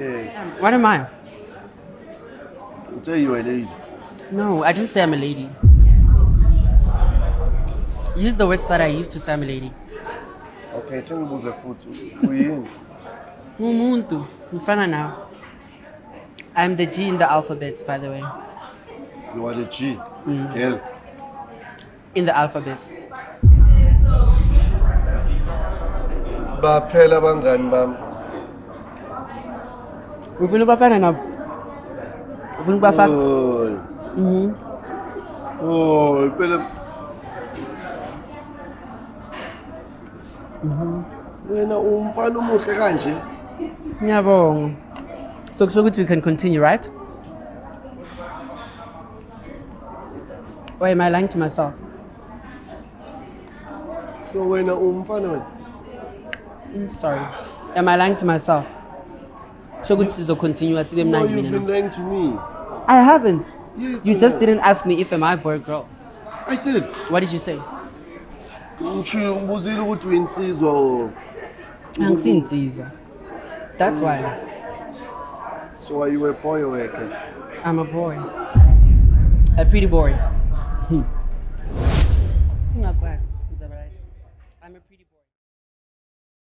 Yes. What am I? You say you a lady. No, I didn't say I'm a lady. Use the words that I used to say I'm a lady. Okay, tell me who's a foot. Uyini. Umuntu. Mfana now. I'm the G in the alphabet, by the way. You are the G. Mm. Girl. In the alphabet. Baphela abangani bami. Ufuna ubafana nabo? Ufuna ubafaka? Oy. Oh, phela. Wena umfana omuhle kanje. Ngiyabonga. So we can continue, right? Or am I lying to myself? So wena umfana wena. Sorry. Am I lying to myself? So good to continue. No, you've been lying to me. I haven't. Yes, You just didn't ask me if am I a boy or girl. I did. What did you say? Ngibuzile ukuthi uyinsizwa or Angisinsizwa. That's why. So are you a boy or a girl? I'm a boy. A pretty boy. Not quite.